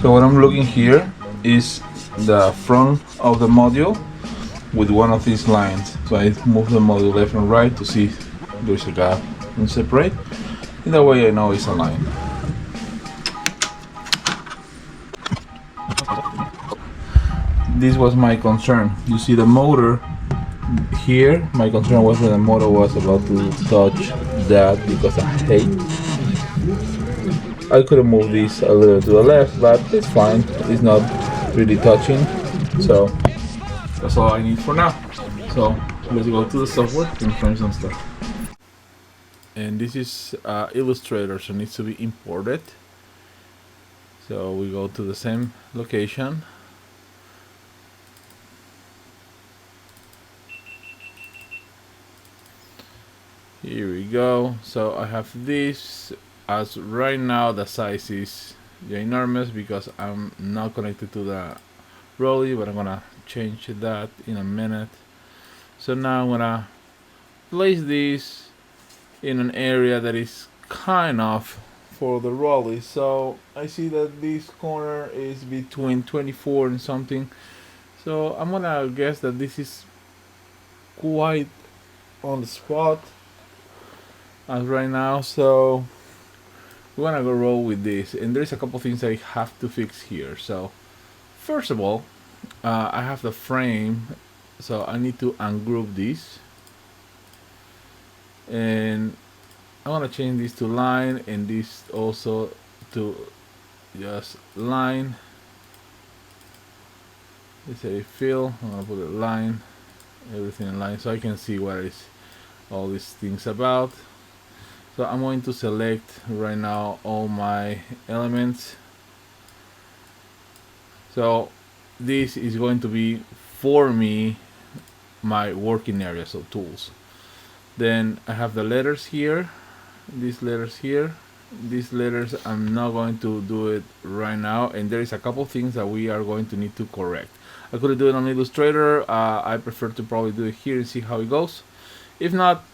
So what I'm looking here is the front of the module with one of these lines. So I move the module left and right to see there's a gap and separate. In that way I know it's a line. This was my concern. You see the motor here. My concern was that the motor was about to touch that because I hate. I could have moved this a little to the left, but it's fine. It's not really touching. So that's all I need for now. So let's go to the software and frame some stuff. And this is Illustrator, so it needs to be imported. So we go to the same location. Here we go. So I have this. As right now the size is enormous because I'm not connected to the Roly, but I'm gonna change that in a minute. So now I'm gonna place this in an area that is kind of for the Roly. So I see that this corner is between 24 and something. So I'm gonna guess that this is quite on the spot as right now. So we're gonna go roll with this, and there's a couple things I have to fix here. So first of all, I have the frame, so I need to ungroup this, and I want to change this to line and this also to just line. Let's say fill. I'm gonna put a line, everything in line, so I can see what is all these things about. So I'm going to select right now all my elements. So this is going to be for me my working area, so tools. Then I have the letters here, these letters here. These letters I'm not going to do it right now, and there is a couple things that we are going to need to correct. I could do it on Illustrator. I prefer to probably do it here and see how it goes. If not,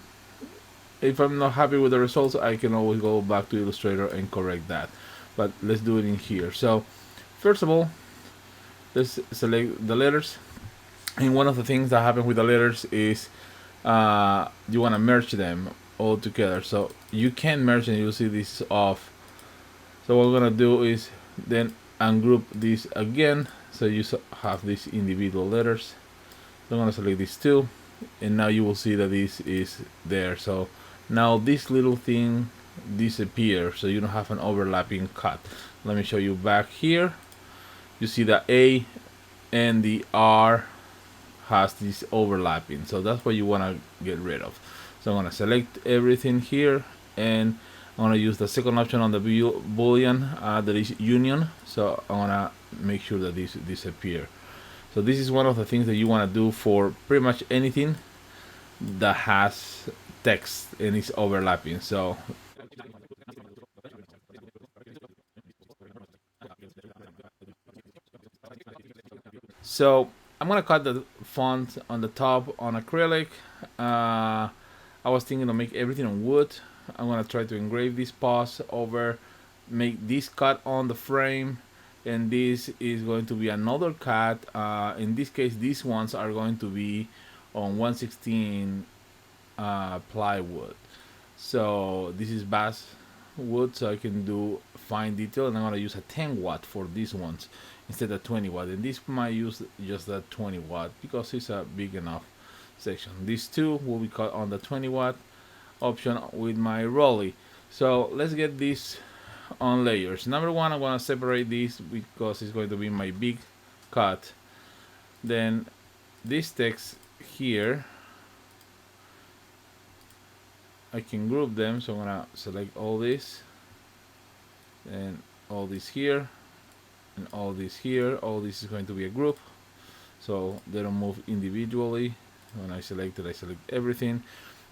if I'm not happy with the results, I can always go back to Illustrator and correct that. But let's do it in here. So first of all, let's select the letters. And one of the things that happen with the letters is you want to merge them all together. So you can merge, and you'll see this is off. So what we're gonna do is then ungroup this again, so you have these individual letters. So I'm gonna select these two, and now you will see that this is there. So now this little thing disappears, so you don't have an overlapping cut. Let me show you back here. You see the A and the R has this overlapping, so that's what you want to get rid of. So I'm going to select everything here, and I'm going to use the second option on the boolean that is union. So I want to make sure that this disappear. So this is one of the things that you want to do for pretty much anything that has text and is overlapping. So I'm gonna cut the font on the top on acrylic. I was thinking to make everything on wood. I'm gonna try to engrave this paws over, make this cut on the frame, and this is going to be another cut. In this case, these ones are going to be on 1/16 plywood. So this is bass wood, so I can do fine detail, and I'm gonna use a 10 watt for these ones instead of 20 watt, and this might use just that 20 watt because it's a big enough section. These two will be cut on the 20 watt option with my Roly. So let's get this on layers. Number one, I'm gonna separate these because it's going to be my big cut. Then this text here, I can group them, so I'm gonna select all this and all this here and all this here. All this is going to be a group, so they don't move individually. When I select it, I select everything.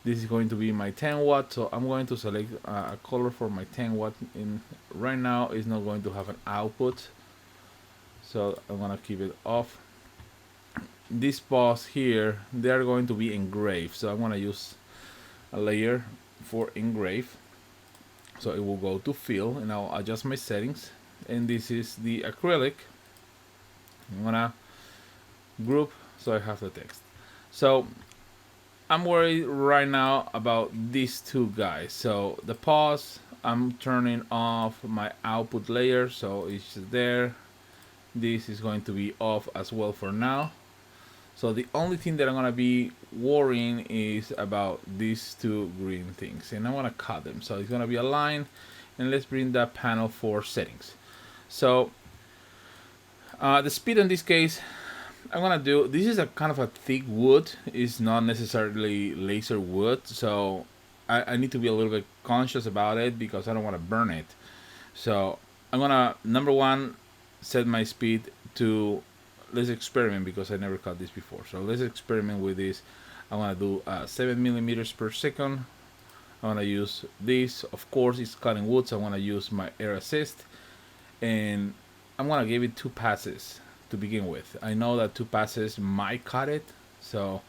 This is going to be my 10 watt, so I'm going to select a color for my 10 watt. In right now it's not going to have an output, so I'm gonna keep it off. These paws here, they are going to be engraved, so I'm gonna use a layer for engrave. So it will go to fill, and I'll adjust my settings and this is the acrylic. I'm gonna group so I have the text. So I'm worried right now about these two guys. So the pause, I'm turning off my output layer, so it's there. This is going to be off as well for now. So the only thing that I'm gonna be worrying is about these two green things, and I'm gonna cut them. So it's gonna be a line, and let's bring that panel for settings. So the speed in this case, I'm gonna do, this is a kind of a thick wood, it's not necessarily laser wood, so I need to be a little bit conscious about it because I don't want to burn it. So I'm gonna, number one, set my speed to, let's experiment because I never cut this before. So let's experiment with this. I want to do 7 millimeters per second. I want to use this. Of course, it's cutting wood, so I want to use my air assist, and I'm gonna give it 2 passes to begin with. I know that 2 passes might cut it, so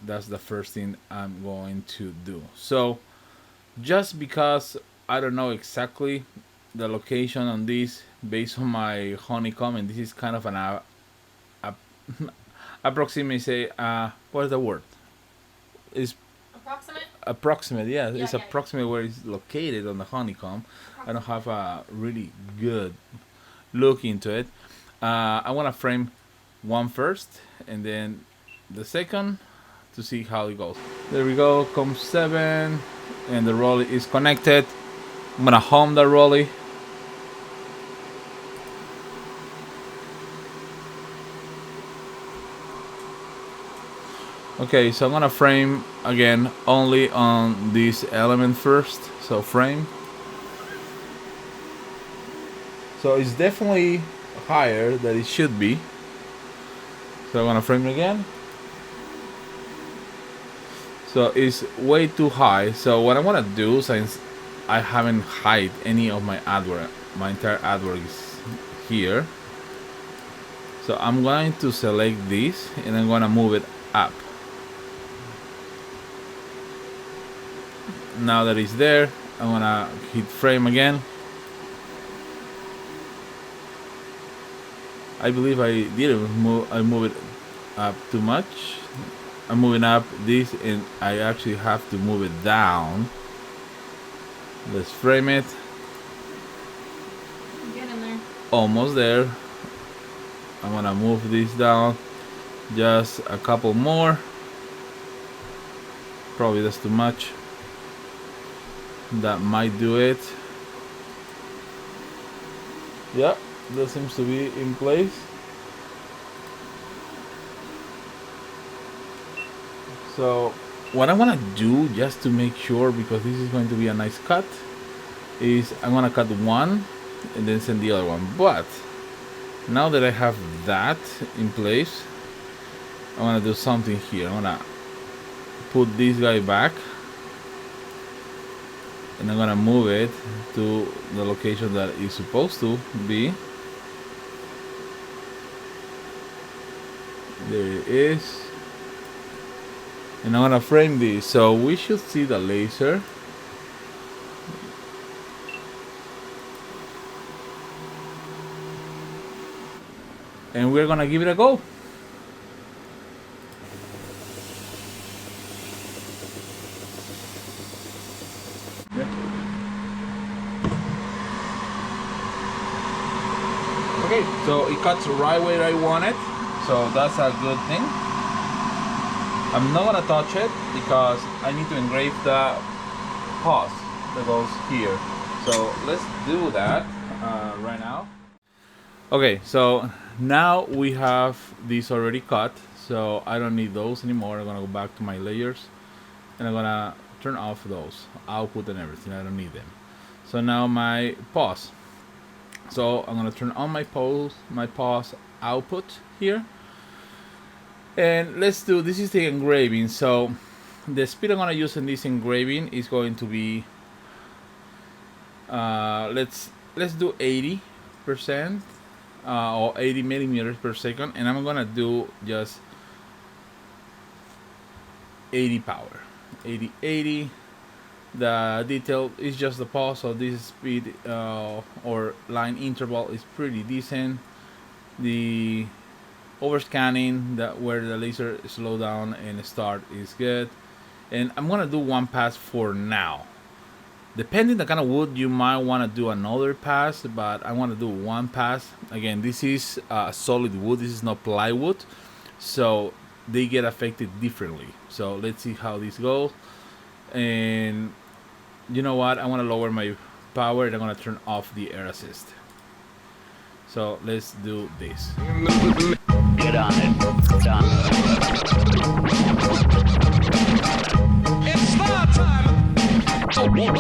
that's the first thing I'm going to do. So just because I don't know exactly the location on this based on my honeycomb, and this is kind of an approximate, say, what is the word? Is approximate, yeah, it's approximate where it's located on the honeycomb. I don't have a really good look into it. I want to frame one first and then the second to see how it goes. There we go, comb 7, and the Roly is connected. I'm gonna home the Roly. Okay, so I'm gonna frame again only on this element first. So frame. So it's definitely higher than it should be. So I'm gonna frame it again. So it's way too high. So what I wanna do, since I haven't hide any of my artwork, my entire artwork is here. So I'm going to select this and I'm gonna move it up. Now that it's there, I'm gonna hit frame again. I believe I didn't move. I move it up too much. I'm moving up this, and I actually have to move it down. Let's frame it. Get in there. Almost there. I'm gonna move this down just a couple more. Probably that's too much. That might do it. Yep, that seems to be in place. So what I want to do, just to make sure, because this is going to be a nice cut, is I'm gonna cut one and then send the other one. But now that I have that in place, I want to do something here. I'm gonna put this guy back, and I'm gonna move it to the location that it's supposed to be. There it is. And I'm gonna frame this, so we should see the laser. And we're gonna give it a go. Okay, so it cuts right where I want it, so that's a good thing. I'm not gonna touch it because I need to engrave the pause that goes here. So let's do that right now. Okay, so now we have these already cut, so I don't need those anymore. I'm gonna go back to my layers and I'm gonna turn off those output and everything. I don't need them. So now my pause. So I'm gonna turn on my pause output here, and let's do, this is the engraving. So the speed I'm gonna use in this engraving is going to be let's do 80% or 80 millimeters per second, and I'm gonna do just 80 power, 80. The detail is just the pulse, so this speed or line interval is pretty decent. The overscanning, where the laser slow down and start, is good. And I'm gonna do one pass for now. Depending the kind of wood, you might want to do another pass, but I want to do one pass. Again, this is solid wood, this is not plywood, so they get affected differently. So let's see how this goes. And you know what, I want to lower my power and I'm going to turn off the air assist. So let's do this. Get on it. Done. It's star time. Ladies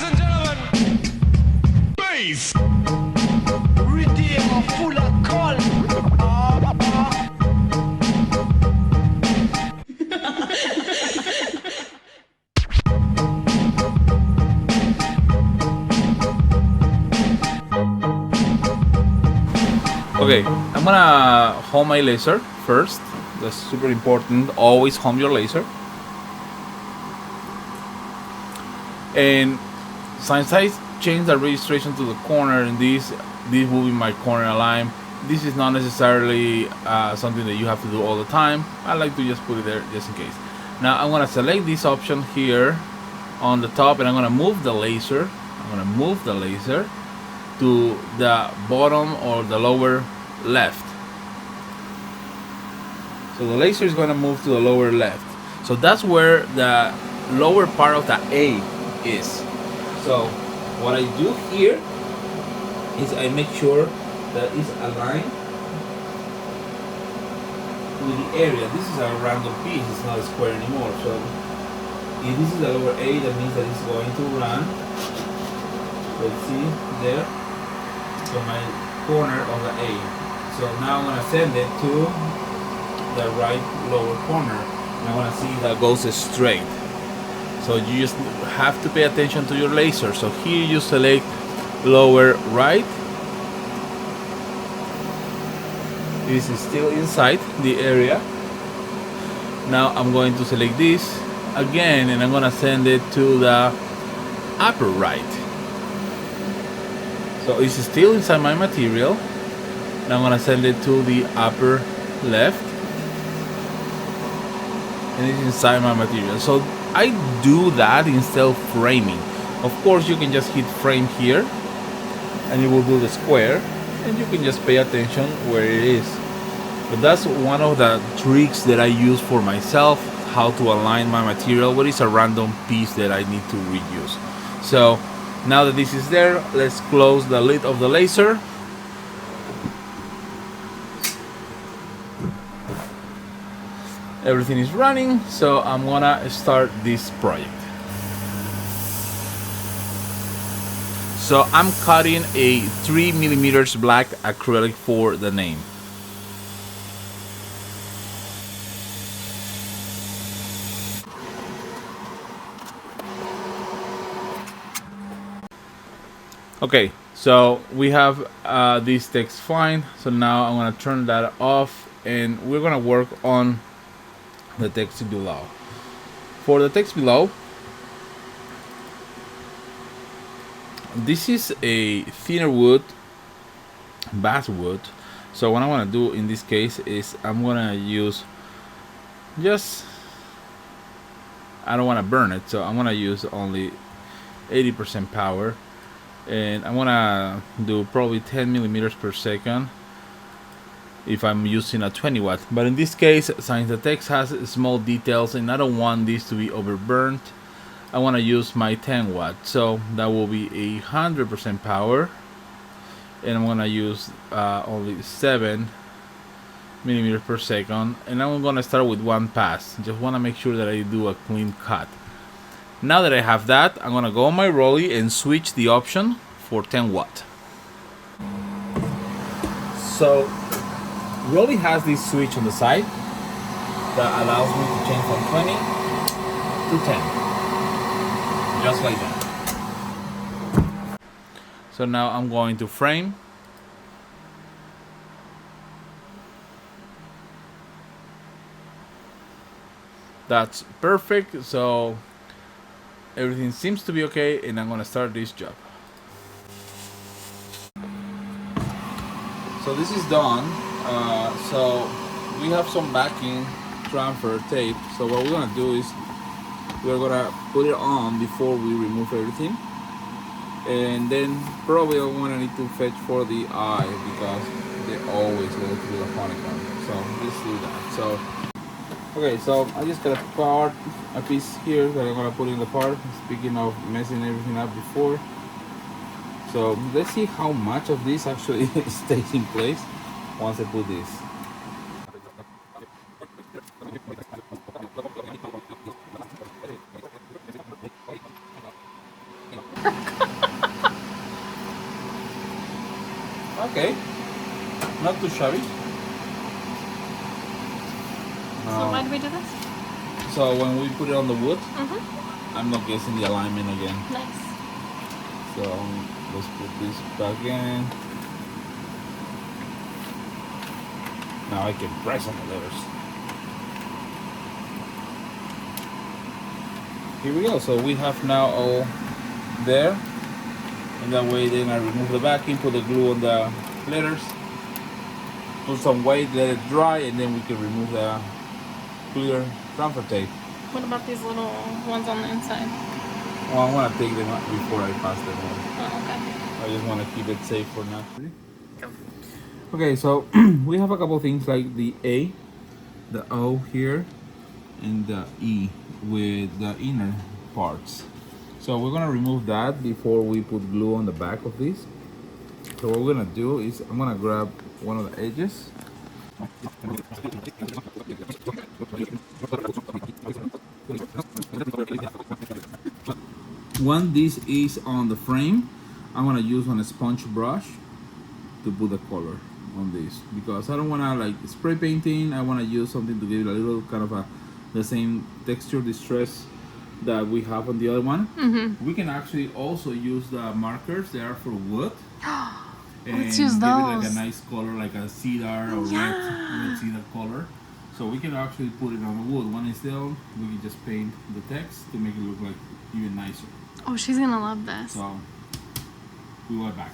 and gentlemen, bass. Redeemer full of call. Okay, I'm gonna home my laser first. That's super important. Always home your laser. And since I changed the registration to the corner, and this will be my corner align. This is not necessarily something that you have to do all the time. I like to just put it there just in case. Now I'm gonna select this option here on the top, and I'm gonna move the laser. I'm gonna move the laser to the bottom or the lower left. So the laser is going to move to the lower left. So that's where the lower part of the A is. So what I do here is I make sure that it's aligned with the area. This is a random piece, it's not a square anymore. So if this is the lower A, that means that it's going to run, let's see, there, to my corner of the A. So now I'm going to send it to the right lower corner, and I want to see that goes straight. So you just have to pay attention to your laser. So here you select lower right. This is still inside the area. Now I'm going to select this again, and I'm going to send it to the upper right. So it's still inside my material. Now I'm going to send it to the upper left. And it's inside my material. So I do that instead of framing. Of course, you can just hit frame here and it will do the square, and you can just pay attention where it is. But that's one of the tricks that I use for myself, how to align my material, what is a random piece that I need to reuse. So now that this is there, let's close the lid of the laser. Everything is running, so I'm gonna start this project. So I'm cutting a 3mm black acrylic for the name. Okay, so we have this text fine. So now I'm gonna turn that off, and we're gonna work on the text below. For the text below, this is a thinner wood, basswood. So what I want to do in this case is I'm gonna use just, I don't want to burn it, so I'm gonna use only 80% power, and I'm gonna do probably 10mm per second if I'm using a 20 watt. But in this case, since the text has small details and I don't want this to be overburnt, I want to use my 10 watt. So that will be 100% power, and I'm gonna use only 7mm per second, and I'm gonna start with one pass. Just want to make sure that I do a clean cut. Now that I have that, I'm gonna go on my Roly and switch the option for 10 watt. So Roly has this switch on the side that allows me to change from 20 to 10, just like that. So now I'm going to frame, That's perfect. So everything seems to be okay, and I'm gonna start this job. So this is done. So we have some backing transfer tape. So what we're gonna do is we're gonna put it on before we remove everything, and then probably I'm gonna need to fetch for the eye because they always go through the honeycomb. So let's do that. So okay, so I just got a piece here that I'm gonna put in the part. Speaking of messing everything up before, so let's see how much of this actually stays in place once I put this. Okay, not too shabby. So why do we do this? So when we put it on the wood, I'm not guessing the alignment again. Nice. So let's put this back in. Now I can press on the letters. Here we go. So we have now all there. And that way then I remove the backing, put the glue on the letters, put some weight, let it dry, and then we can remove the clear transfer tape. What about these little ones on the inside? Well, I want to take them out before I pass them on. Oh, okay. I just want to keep it safe for now. Go. Okay, so we have a couple things like the A, the O here, and the E with the inner parts. So we're gonna remove that before we put glue on the back of this. So what we're gonna do is I'm gonna grab one of the edges. When this is on the frame, I'm gonna use on a sponge brush to put the color on this because I don't wanna like spray painting. I wanna use something to give it a little kind of the same texture distress that we have on the other one. We can actually also use the markers. They are for wood. And Let's use give it like those. a nice color, like a cedar or red cedar color. So we can actually put it on the wood. When it's done, we can just paint the text to make it look like even nicer. Oh, she's gonna love this. So we went back.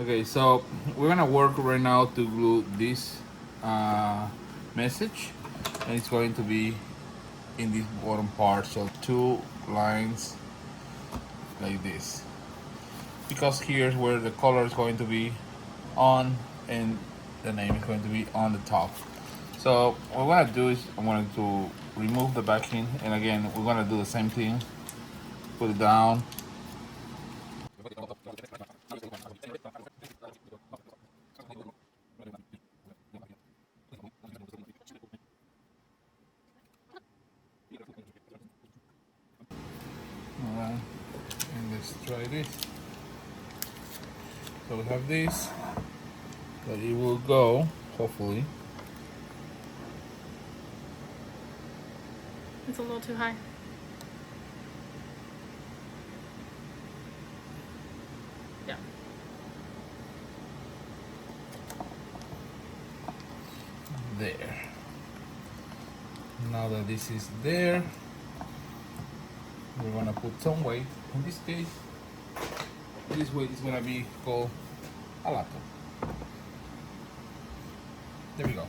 Okay, so we're gonna work right now to glue this message, and it's going to be in this bottom part. So 2 lines like this, because here's where the color is going to be on and the name is going to be on the top. So what we're gonna do is I'm going to remove the backing, and again we're gonna do the same thing. Put it down. Alright, and let's try this. So we have this, but it will go, hopefully. It's a little too high. Yeah. There. Now that this is there, we're gonna put some weight. In this case, this weight is gonna be called a laptop. There we go.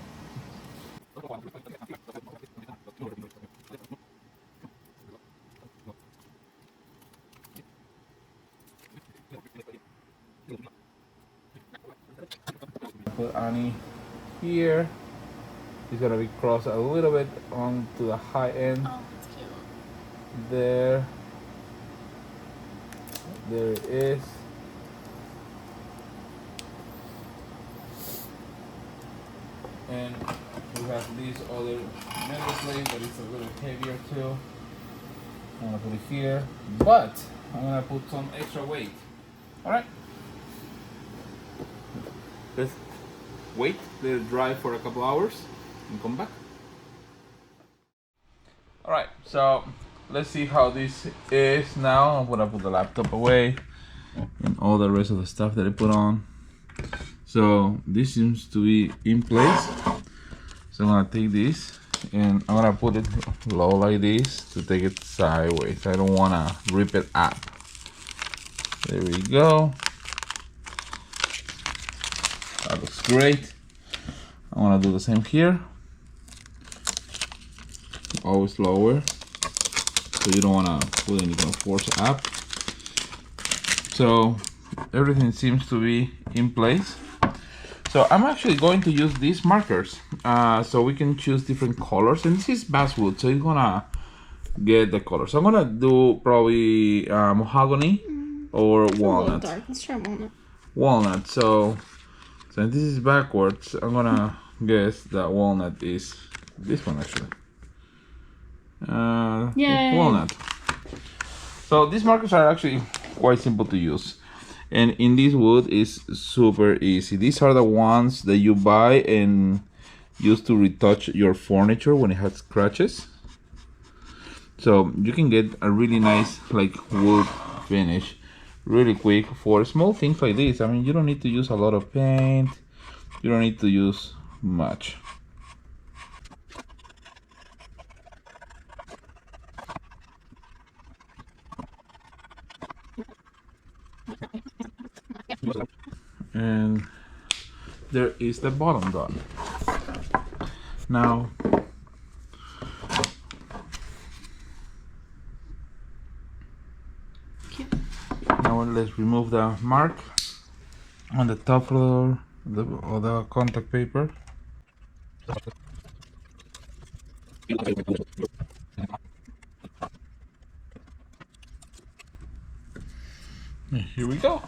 Put Annie here. It's gonna be crossed a little bit onto the high end. Oh, that's cute. There it is. And we have this other metal plate that is a little heavier too. I'm gonna put it here, but I'm gonna put some extra weight. Alright, let's wait, let it dry for a couple hours and come back. Alright, so let's see how this is now. I'm gonna put the laptop away and all the rest of the stuff that I put on. So this seems to be in place. So I'm gonna take this and I'm gonna put it low like this to take it sideways. I don't wanna rip it up. There we go. That looks great. I wanna do the same here. Always lower, so you don't wanna put any kind of force up. So everything seems to be in place. So I'm actually going to use these markers, so we can choose different colors. And this is basswood, so it's gonna get the colors. So I'm gonna do probably mahogany or walnut. Dark. Let's try walnut. Walnut. So since this is backwards, I'm gonna guess that walnut is this one actually. Yay. Walnut. So these markers are actually quite simple to use. And in this wood is super easy. These are the ones that you buy and use to retouch your furniture when it has scratches. So you can get a really nice like wood finish really quick for small things like this. I mean, you don't need to use a lot of paint. You don't need to use much. And there is the bottom done. Now let's remove the mark on the top of the contact paper. And here we go.